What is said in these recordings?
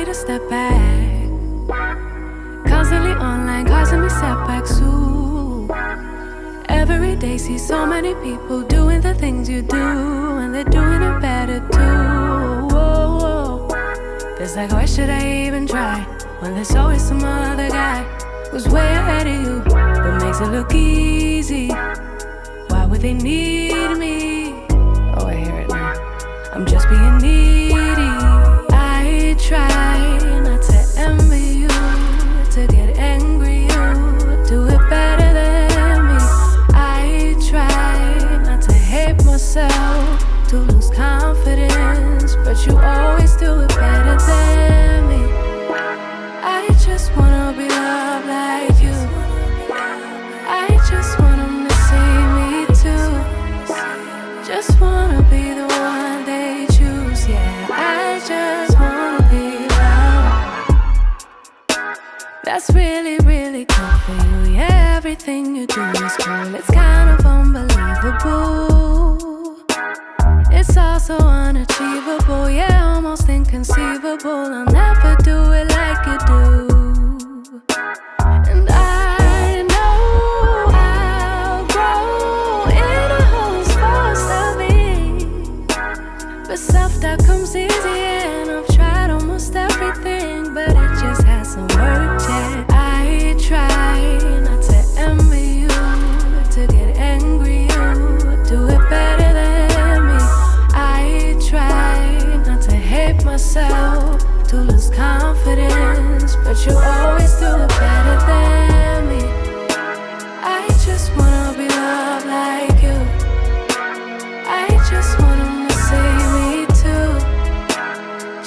to step back. Constantly online, causing me setbacks too. Every day see so many people doing the things you do, and they're doing it better too. Whoa. It's like, why should I even try when there's always some other guy who's way ahead of you, but makes it look easy? Why would they need me? Oh, I hear it now. I'm just being needy. I try not to envy you, to get angry you do it better than me. I try not to hate myself, to lose confidence, but you always do it better than me. I just wanna be loved like you. I just want them to see me too. Just wanna be the one they choose. Yeah, I just wanna be loved. That's really, really cool for you. Yeah, everything you do is cool. It's kind of unbelievable. It's also unachievable. Yeah, almost inconceivable. I'll never do it like you do. And I know I'll grow in a whole supposed to be, but self-doubt comes easy, and I've tried almost everything, but it just hasn't worked yet. I try not to envy you, to get angry you do it better than me. I try not to hate myself, to lose confidence, but you always do it better than me. I just wanna be loved like you. I just want them to see me too.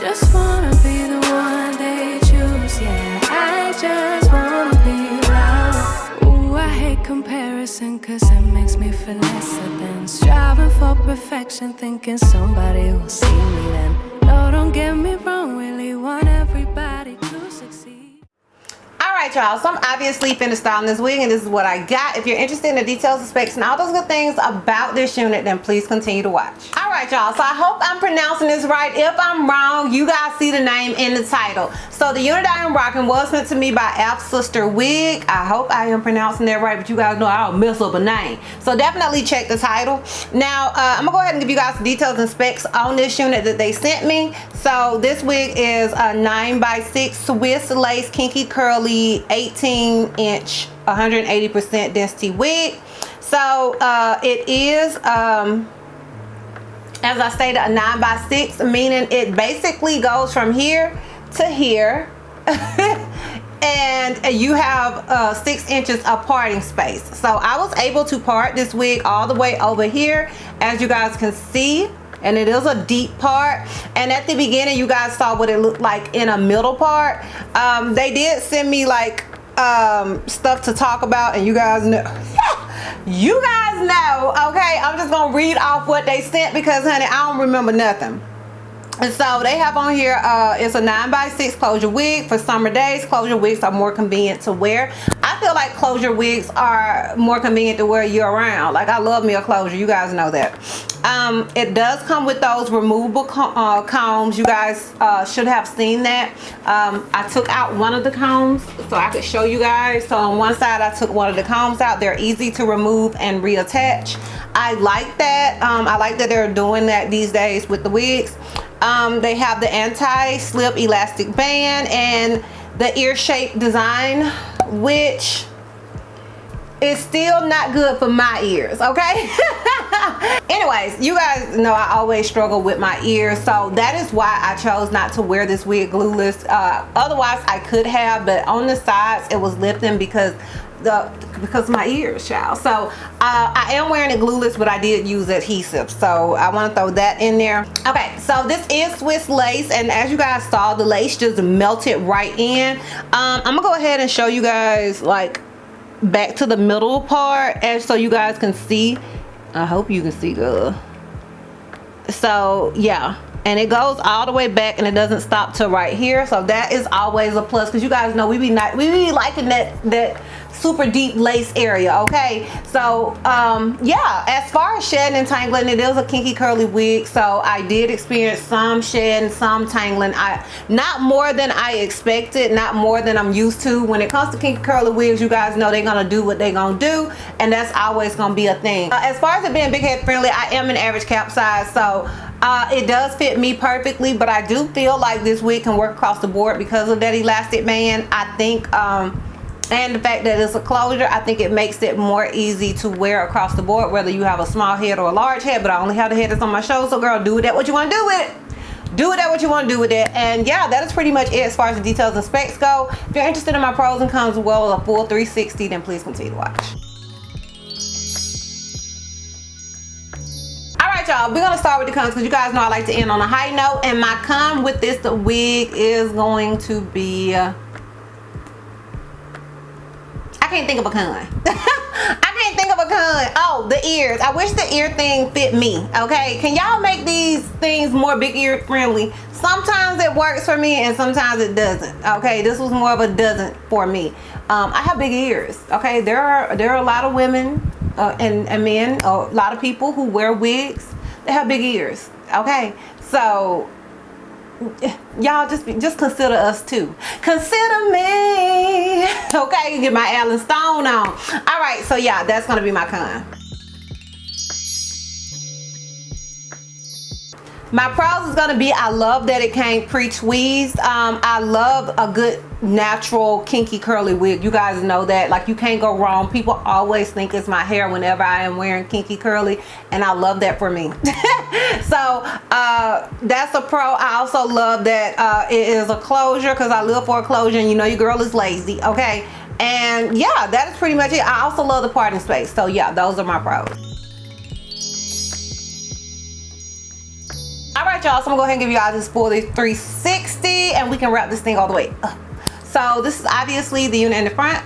Just wanna be the one they choose. Yeah, I just wanna be loved. Ooh, I hate comparison, cause it makes me feel lesser than striving for perfection, thinking somebody will see me then. No, don't get me wrong, really want everybody to succeed. Alright y'all, so I'm obviously finna styling this wig, and this is what I got. If you're interested in the details, the specs, and all those good things about this unit, then please continue to watch. Alright y'all, so I hope I'm pronouncing this right. If I'm wrong, you guys see the name in the title. So the unit I am rocking was sent to me by Afsisterwig. I hope I am pronouncing that right, but you guys know I'll mess up a name. So definitely check the title. Now, I'm gonna go ahead and give you guys the details and specs on this unit that they sent me. So this wig is a 9x6 Swiss lace kinky curly 18-inch 180% density wig. So it is as I stated, a 9x6, meaning it basically goes from here to here. And you have 6 inches of parting space. So I was able to part this wig all the way over here, as you guys can see, and it is a deep part. And at the beginning you guys saw what it looked like in a middle part. They did send me like stuff to talk about, and you guys know you guys know, okay, I'm just gonna read off what they sent, because honey, I don't remember nothing. And so they have on here, it's a 9x6 closure wig for summer days. Closure wigs are more convenient to wear. I feel like closure wigs are more convenient to wear year round. Like, I love me a closure, you guys know that. It does come with those removable combs. You guys should have seen that. I took out one of the combs so I could show you guys. So on one side I took one of the combs out. They're easy to remove and reattach. I like that. I like that they're doing that these days with the wigs. They have the anti-slip elastic band and the ear shape design, which is still not good for my ears, okay? Anyways, you guys know I always struggle with my ears, so that is why I chose not to wear this wig glueless. Otherwise I could have, but on the sides it was lifting because of my ears, child. So I am wearing it glueless, but I did use adhesive, so I want to throw that in there. Okay, so this is Swiss lace, and as you guys saw, the lace just melted right in. I'm gonna go ahead and show you guys like back to the middle part, and so you guys can see. I hope you can see good. So yeah, and it goes all the way back, and it doesn't stop till right here, so that is always a plus, because you guys know we be liking that super deep lace area. Okay, so yeah, as far as shedding and tangling, it is a kinky curly wig, so I did experience some shedding, some tangling. Not more than I expected, not more than I'm used to. When it comes to kinky curly wigs, you guys know they're gonna do what they're gonna do, and that's always gonna be a thing. As far as it being big head friendly, I am an average cap size, so it does fit me perfectly, but I do feel like this wig can work across the board because of that elastic band. I think and the fact that it's a closure, I think it makes it more easy to wear across the board, whether you have a small head or a large head. But I only have the head that's on my shoulder, so girl, do with that what you want to do with it. Do with that what you want to do with it. And yeah, that is pretty much it as far as the details and specs go. If you're interested in my pros and cons as well as a full 360, then please continue to watch. Alright y'all, we're gonna start with the cons because you guys know I like to end on a high note, and my con with this wig is going to be I can't think of a con. I can't think of a con. Oh, the ears. I wish the ear thing fit me. Okay, can y'all make these things more big ear friendly? Sometimes it works for me and sometimes it doesn't. Okay, this was more of a doesn't for me. I have big ears. Okay, there are a lot of women and men, a lot of people who wear wigs, they have big ears. Okay, so y'all just consider us too. Consider me. Okay, get my Alan Stone on. All right, so yeah, that's gonna be my con. My pros is gonna be, I love that it came pre-tweezed. I love a good natural kinky curly wig. You guys know that, like, you can't go wrong. People always think it's my hair whenever I am wearing kinky curly, and I love that for me. So that's a pro. I also love that it is a closure, because I live for a closure, and you know your girl is lazy. Okay, and yeah, that is pretty much it. I also love the parting space. So yeah, those are my pros. Alright y'all, so I'm gonna go ahead and give you guys this full 360 and we can wrap this thing all the way up. So this is obviously the unit in the front.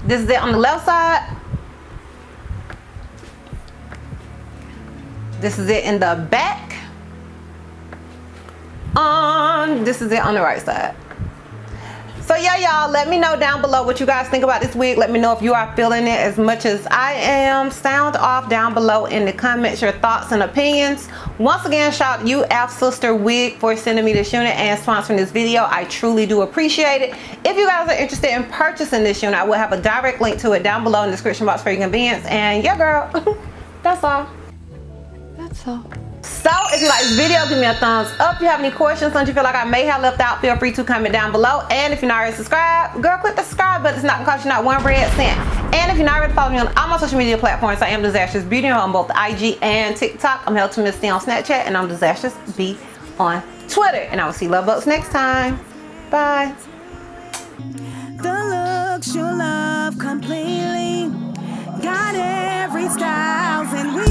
This is it on the left side. This is it in the back. This is it on the right side. So yeah, y'all, let me know down below what you guys think about this wig. Let me know if you are feeling it as much as I am. Sound off down below in the comments your thoughts and opinions. Once again, shout out you, Afsisterwig, for sending me this unit and sponsoring this video. I truly do appreciate it. If you guys are interested in purchasing this unit, I will have a direct link to it down below in the description box for your convenience. And yeah, girl, that's all. That's all. So if you like this video, give me a thumbs up. If you have any questions, something you feel like I may have left out, feel free to comment down below. And if you're not already subscribed, girl, click the subscribe button. It's not gonna cost you not one red cent. And if you're not already following me on all my social media platforms, I am DizastrousBeauty on both IG and TikTok. I'm held to Miss D on Snapchat, and I'm DizastrousB on Twitter. And I will see you love bugs next time. Bye. The looks you love completely, got every style and we